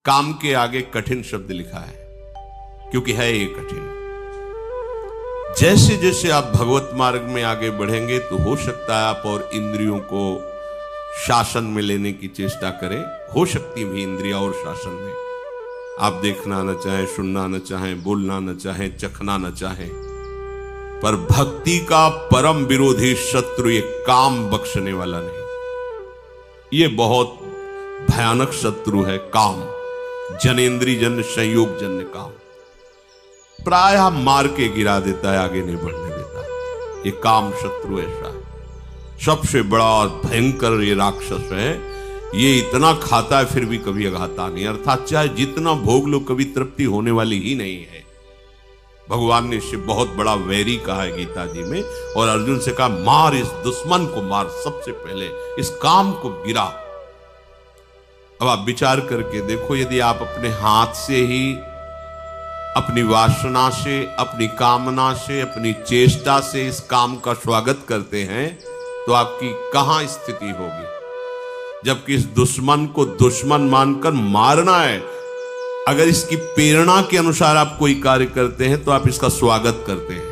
काम के आगे कठिन शब्द लिखा है, क्योंकि है ये कठिन। जैसे जैसे आप भगवत मार्ग में आगे बढ़ेंगे तो हो सकता है आप और इंद्रियों को शासन में लेने की चेष्टा करें। हो सकती भी इंद्रिया और शासन में आप देखना न चाहें, सुनना न चाहें, बोलना न चाहें, चखना न चाहें, पर भक्ति का परम विरोधी शत्रु ये काम बख्शने वाला नहीं। ये बहुत भयानक शत्रु है काम, जनेन्द्रीय जन्य संयोग जन्य काम। प्रायः मार के गिरा देता है, आगे नहीं बढ़ने देता। ये काम शत्रु ऐसा है, सबसे बड़ा और भयंकर ये राक्षस है। ये इतना खाता है फिर भी कभी अघाता नहीं, अर्थात चाहे जितना भोग लो कभी तृप्ति होने वाली ही नहीं है। भगवान ने इससे बहुत बड़ा वैरी कहा है गीता जी में, और अर्जुन से कहा मार इस दुश्मन को, मार सबसे पहले इस काम को गिरा। अब आप विचार करके देखो, यदि आप अपने हाथ से ही अपनी वासना से, अपनी कामना से, अपनी चेष्टा से इस काम का स्वागत करते हैं तो आपकी कहां स्थिति होगी। जबकि इस दुश्मन को दुश्मन मानकर मारना है। अगर इसकी प्रेरणा के अनुसार आप कोई कार्य करते हैं तो आप इसका स्वागत करते हैं।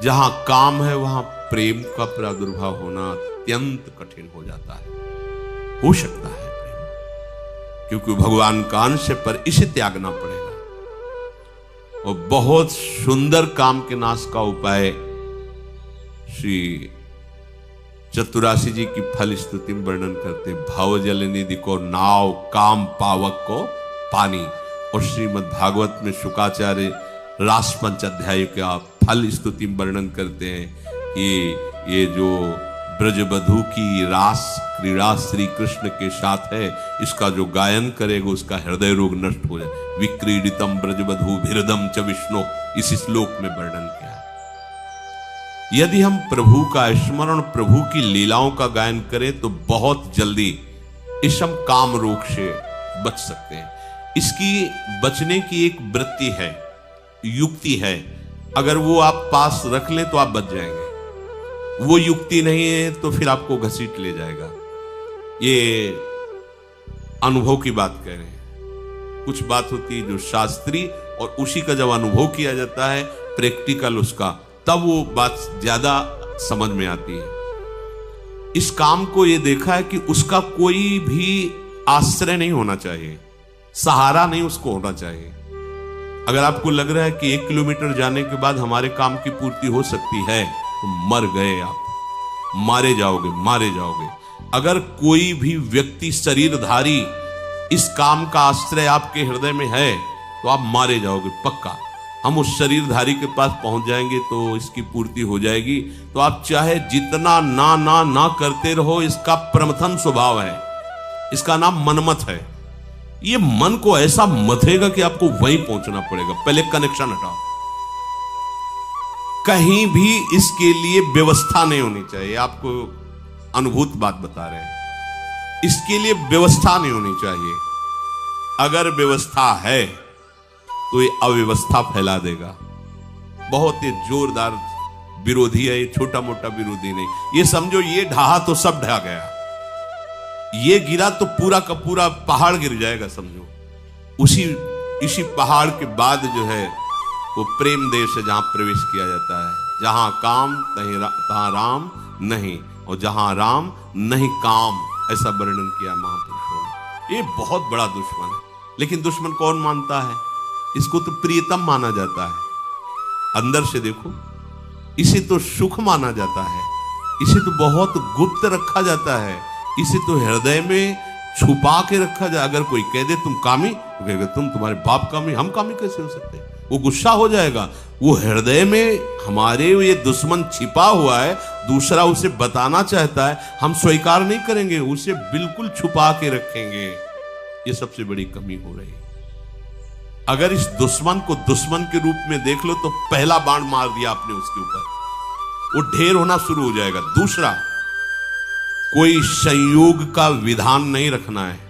जहां काम है वहां प्रेम का प्रादुर्भाव होना अत्यंत कठिन हो जाता है। हो सकता है प्रेम, क्योंकि भगवान का अंश है, पर इसे त्यागना पड़ेगा। और बहुत सुंदर काम के नाश का उपाय श्री चतुरासी जी की फल स्तुति में वर्णन करते। भाव जल निधि को नाव, काम पावक को पानी। और श्रीमद् भागवत में शुकाचार्य रासपंच अध्याय का फल स्तुति में वर्णन करते हैं। ये जो ब्रजबधू की रास क्रीड़ा श्री कृष्ण के साथ है, इसका जो गायन करेगा उसका हृदय रोग नष्ट हो जाए। विक्रीडितम ब्रजबधू भिरदम च विष्णु, इस श्लोक में वर्णन किया। यदि हम प्रभु का स्मरण, प्रभु की लीलाओं का गायन करें तो बहुत जल्दी इस हम काम रोग से बच सकते हैं। इसकी बचने की एक वृत्ति है, युक्ति है। अगर वो आप पास रख लें तो आप बच जाएंगे। वो युक्ति नहीं है तो फिर आपको घसीट ले जाएगा। ये अनुभव की बात कह रहे हैं। कुछ बात होती है जो शास्त्रीय, और उसी का जब अनुभव किया जाता है प्रैक्टिकल उसका, तब वो बात ज्यादा समझ में आती है। इस काम को ये देखा है कि उसका कोई भी आश्रय नहीं होना चाहिए, सहारा नहीं उसको होना चाहिए। अगर आपको लग रहा है कि 1 किलोमीटर जाने के बाद हमारे काम की पूर्ति हो सकती है तो मर गए आप, मारे जाओगे, मारे जाओगे। अगर कोई भी व्यक्ति शरीरधारी इस काम का आश्रय आपके हृदय में है तो आप मारे जाओगे पक्का। हम उस शरीरधारी के पास पहुंच जाएंगे तो इसकी पूर्ति हो जाएगी। तो आप चाहे जितना ना ना ना करते रहो, इसका प्रमथन स्वभाव है, इसका नाम मनमत है। ये मन को ऐसा मथेगा कि आपको वहीं पहुंचना पड़ेगा। पहले कनेक्शन हटाओ। कहीं भी इसके लिए व्यवस्था नहीं होनी चाहिए। आपको अनुभूत बात बता रहे हैं, इसके लिए व्यवस्था नहीं होनी चाहिए। अगर व्यवस्था है तो ये अव्यवस्था फैला देगा। बहुत ही जोरदार विरोधी है, ये छोटा मोटा विरोधी नहीं। ये समझो ये ढहा तो सब ढह गया, ये गिरा तो पूरा का पूरा पहाड़ गिर जाएगा समझो। इसी पहाड़ के बाद जो है वो प्रेम देश है, जहां प्रवेश किया जाता है। जहां काम तहां राम नहीं, और जहां राम नहीं काम, ऐसा वर्णन किया महापुरुषों ने। ये बहुत बड़ा दुश्मन है, लेकिन दुश्मन कौन मानता है? इसको तो प्रियतम माना जाता है। अंदर से देखो, इसे तो सुख माना जाता है, इसे तो बहुत गुप्त रखा जाता है, इसे तो हृदय में छुपा के रखा जाए। अगर कोई कह दे तुम कामी, तो कहेगा तुम्हारे बाप कामी, हम कामी कैसे हो सकते हैं? वो गुस्सा हो जाएगा। वो हृदय में हमारे ये दुश्मन छिपा हुआ है, दूसरा उसे बताना चाहता है, हम स्वीकार नहीं करेंगे, उसे बिल्कुल छुपा के रखेंगे। ये सबसे बड़ी कमी हो रही है। अगर इस दुश्मन को दुश्मन के रूप में देख लो तो पहला बाण मार दिया आपने उसके ऊपर, वो ढेर होना शुरू हो जाएगा। दूसरा, कोई संयोग का विधान नहीं रखना है,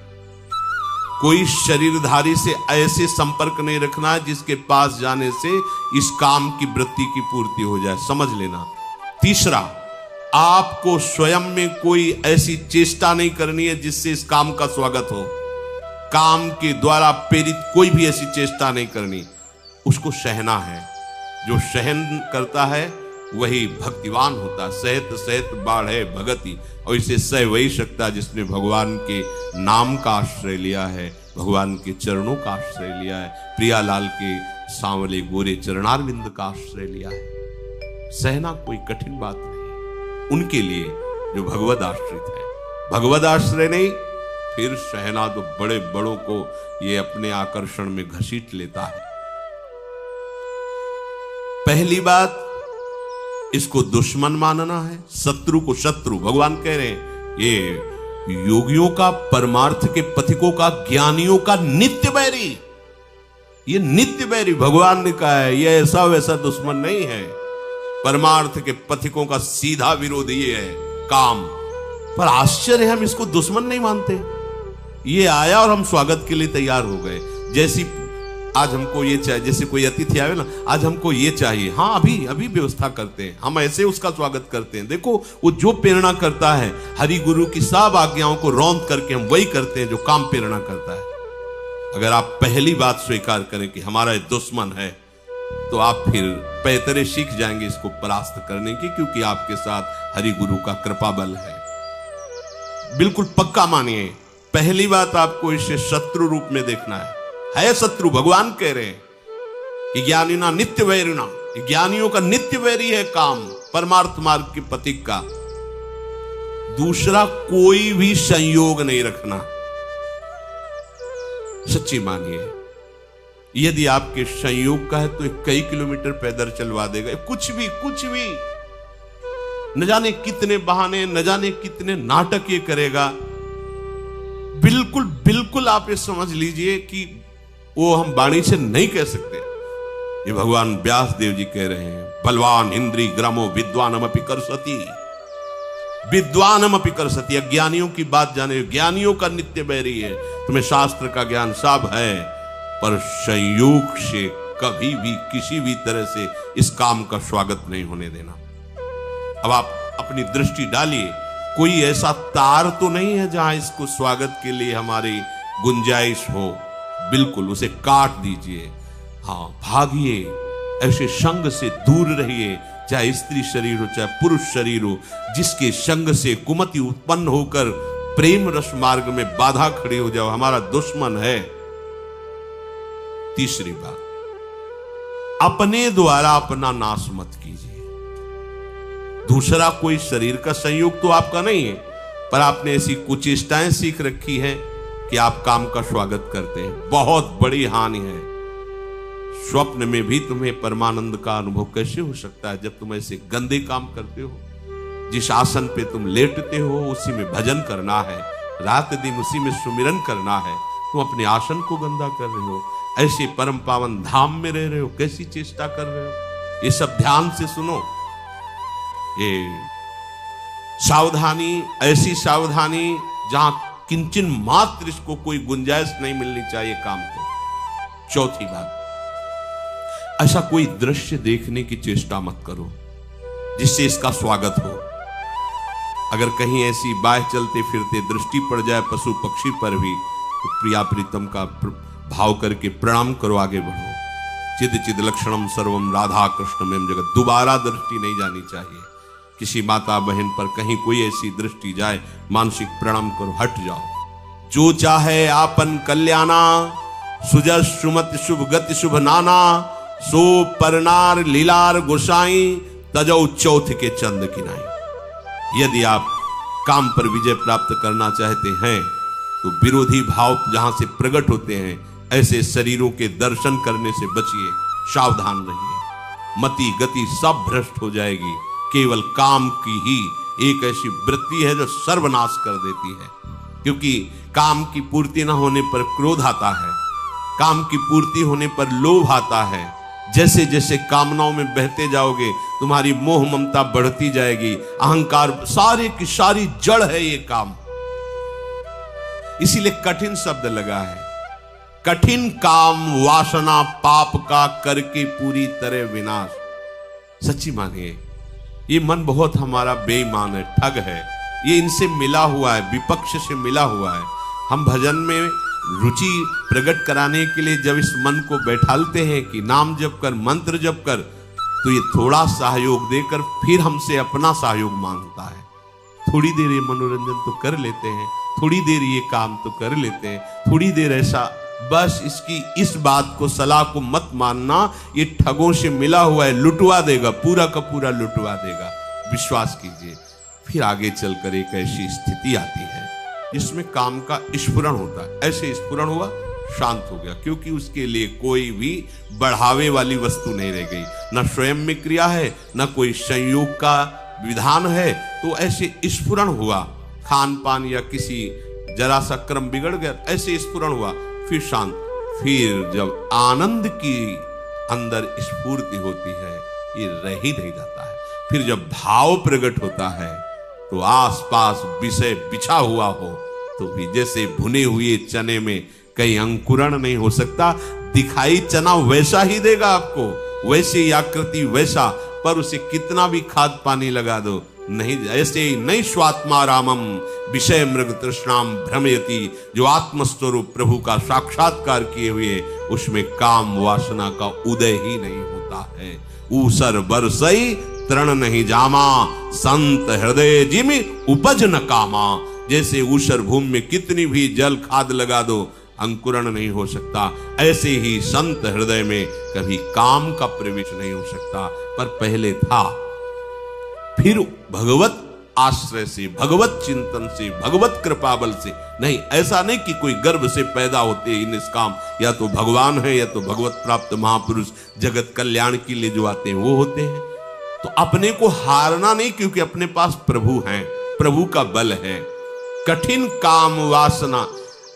कोई शरीरधारी से ऐसे संपर्क नहीं रखना है जिसके पास जाने से इस काम की वृत्ति की पूर्ति हो जाए, समझ लेना। तीसरा, आपको स्वयं में कोई ऐसी चेष्टा नहीं करनी है जिससे इस काम का स्वागत हो। काम के द्वारा प्रेरित कोई भी ऐसी चेष्टा नहीं करनी, उसको सहना है। जो सहन करता है वही भक्तिवान होता है। सहत सहत बाढ़े भगति, और इसे सह वही सकता है जिसने भगवान के नाम का आश्रय लिया है, भगवान के चरणों का आश्रय लिया है, प्रियालाल के सांवले गोरे चरणारविंद का आश्रय लिया है। सहना कोई कठिन बात नहीं उनके लिए जो भगवद आश्रित है। भगवद आश्रय नहीं, फिर सहना तो बड़े बड़ों को ये अपने आकर्षण में घसीट लेता है। पहली बात, इसको दुश्मन मानना है, शत्रु को शत्रु। भगवान कह रहे हैं ये योगियों का, परमार्थ के पथिकों का, ज्ञानियों का नित्य बैरी, ये नित्य बैरी भगवान ने कहा है। ये ऐसा वैसा दुश्मन नहीं है। परमार्थ के पथिकों का सीधा विरोधी ये है काम। पर आश्चर्य, हम इसको दुश्मन नहीं मानते। ये आया और हम स्वागत के लिए तैयार हो गए। जैसी आज हमको ये चाहिए, जैसे कोई अतिथि आवे ना, आज हमको ये चाहिए, हाँ अभी अभी व्यवस्था करते हैं, हम ऐसे उसका स्वागत करते हैं। देखो वो जो प्रेरणा करता है, हरि गुरु की सब आज्ञाओं को रौंद करके हम वही करते हैं जो काम प्रेरणा करता है। अगर आप पहली बात स्वीकार करें कि हमारा दुश्मन है, तो आप फिर पैतरे सीख जाएंगे इसको परास्त करने की, क्योंकि आपके साथ हरि गुरु का कृपा बल है। बिल्कुल पक्का मानिए। पहली बात, आपको इसे शत्रु रूप में देखना है शत्रु। भगवान कह रहे हैं कि ज्ञानिना नित्य वैरिणा, ज्ञानियों का नित्य वैरी है काम, परमार्थ मार्ग के पथिक का। दूसरा, कोई भी संयोग नहीं रखना। सच्ची मानिए, यदि आपके संयोग का है तो कई किलोमीटर पैदल चलवा देगा। कुछ भी न जाने कितने बहाने, न जाने कितने नाटक ये करेगा। बिल्कुल आप ये समझ लीजिए कि वो हम वाणी से नहीं कह सकते। ये भगवान व्यास देव जी कह रहे हैं, बलवान इंद्री ग्रामो विद्वानमपि करसति, विद्वानमपि करसति। अज्ञानियों की बात जाने, ज्ञानियों का नित्य बैरी है। तुम्हें शास्त्र का ज्ञान सब है, पर संयोग से कभी भी किसी भी तरह से इस काम का स्वागत नहीं होने देना। अब आप अपनी दृष्टि डालिए, कोई ऐसा तार तो नहीं है जहां इसको स्वागत के लिए हमारी गुंजाइश हो। बिल्कुल उसे काट दीजिए। हाँ, भागिए, ऐसे संग से दूर रहिए, चाहे स्त्री शरीर हो चाहे पुरुष शरीर हो, जिसके संग से कुमति उत्पन्न होकर प्रेम रस मार्ग में बाधा खड़ी हो जाओ, हमारा दुश्मन है। तीसरी बात, अपने द्वारा अपना नाश मत कीजिए। दूसरा, कोई शरीर का संयोग तो आपका नहीं है, पर आपने ऐसी कुचेष्टाएं सीख रखी हैं कि आप काम का स्वागत करते हैं। बहुत बड़ी हानि है। स्वप्न में भी तुम्हें परमानंद का अनुभव कैसे हो सकता है जब तुम ऐसे गंदे काम करते हो। जिस आसन पे तुम लेटते हो उसी में भजन करना है, रात दिन उसी में सुमिरन करना है, तुम अपने आसन को गंदा कर रहे हो। ऐसे परम पावन धाम में रह रहे हो, कैसी चेष्टा कर रहे हो। ये सब ध्यान से सुनो। ये सावधानी, ऐसी सावधानी जहां किंचन मात्र इसको कोई गुंजाइश नहीं मिलनी चाहिए काम को। चौथी बात, ऐसा कोई दृश्य देखने की चेष्टा मत करो जिससे इसका स्वागत हो। अगर कहीं ऐसी बाह चलते फिरते दृष्टि पड़ जाए पशु पक्षी पर भी, तो प्रिया प्रीतम का भाव करके प्रणाम करो, आगे बढ़ो। चिद चिद लक्षणम सर्वम राधा कृष्ण में जगत। दोबारा दृष्टि नहीं जानी चाहिए। किसी माता बहन पर कहीं कोई ऐसी दृष्टि जाए, मानसिक प्रणाम करो, हट जाओ। जो चाहे आपन कल्याणा, सुजस सुमत शुभ गति शुभ नाना, सो परनार लीलार गोसाई, तजौ चौथ के चंद किनाई। यदि आप काम पर विजय प्राप्त करना चाहते हैं तो विरोधी भाव जहां से प्रकट होते हैं, ऐसे शरीरों के दर्शन करने से बचिए, सावधान रहिए। मति गति सब भ्रष्ट हो जाएगी। केवल काम की ही एक ऐसी वृत्ति है जो सर्वनाश कर देती है। क्योंकि काम की पूर्ति न होने पर क्रोध आता है, काम की पूर्ति होने पर लोभ आता है। जैसे जैसे कामनाओं में बहते जाओगे, तुम्हारी मोह ममता बढ़ती जाएगी, अहंकार, सारे की सारी जड़ है ये काम। इसीलिए कठिन शब्द लगा है। कठिन काम वासना पाप का करके पूरी तरह विनाश। सच्ची मानिए, ये मन बहुत हमारा बेईमान है, ठग है, ये इनसे मिला हुआ है, विपक्ष से मिला हुआ है। हम भजन में रुचि प्रकट कराने के लिए जब इस मन को बैठालते हैं कि नाम जप कर, मंत्र जप कर, तो ये थोड़ा सहयोग देकर फिर हमसे अपना सहयोग मांगता है। थोड़ी देर ये मनोरंजन तो कर लेते हैं, थोड़ी देर ये काम तो कर लेते हैं, थोड़ी देर ऐसा, बस इसकी इस बात को, सलाह को मत मानना, ये ठगों से मिला हुआ है, लुटवा देगा, पूरा का पूरा लुटवा देगा, विश्वास कीजिए। फिर आगे चलकर एक ऐसी स्थिति आती है जिसमें काम का स्फुरण होता है। ऐसे स्फुरण हुआ, शांत हो गया, क्योंकि उसके लिए कोई भी बढ़ावे वाली वस्तु नहीं रह गई, ना स्वयं में क्रिया है, ना कोई संयोग का विधान है। तो ऐसे स्फुरण हुआ, खान पान या किसी जरा सा क्रम बिगड़ गया, ऐसे स्फुरण हुआ, फिर शांत। फिर जब आनंद की अंदर स्फूर्ति होती है, ये रह ही नहीं जाता है। फिर जब भाव प्रकट होता है तो आसपास विषय बिछा हुआ हो तो भी जैसे भुने हुए चने में कहीं अंकुरण नहीं हो सकता, दिखाई चना वैसा ही देगा आपको, वैसी आकृति वैसा, पर उसे कितना भी खाद पानी लगा दो नहीं, ऐसे ही नहीं। स्वात्मा रामम विषय मृग तृष्णाम भ्रमयति, जो आत्मस्वरूप प्रभु का साक्षात्कार किए हुए उसमें काम वासना का उदय ही नहीं होता है। ऊसर बरसई तृण नहीं जामा, संत हृदय जिमि उपज न कामा। जैसे ऊसर भूमि में कितनी भी जल खाद लगा दो अंकुरण नहीं हो सकता, ऐसे ही संत हृदय में कभी काम का प्रवेश नहीं हो सकता। पर पहले था, फिर भगवत आश्रय से, भगवत चिंतन से, भगवत कृपा बल से नहीं। ऐसा नहीं कि कोई गर्भ से पैदा होते ही निष्काम, या तो भगवान है या तो भगवत प्राप्त महापुरुष जगत कल्याण के लिए जो आते हैं वो होते हैं। तो अपने को हारना नहीं, क्योंकि अपने पास प्रभु हैं, प्रभु का बल है। कठिन काम वासना,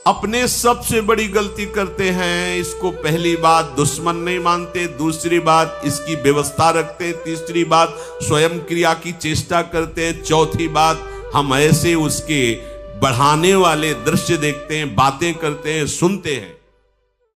अपने सबसे बड़ी गलती करते हैं, इसको पहली बात दुश्मन नहीं मानते, दूसरी बात इसकी व्यवस्था रखते हैं, तीसरी बात स्वयं क्रिया की चेष्टा करते हैं, चौथी बात हम ऐसे उसके बढ़ाने वाले दृश्य देखते हैं, बातें करते हैं, सुनते हैं।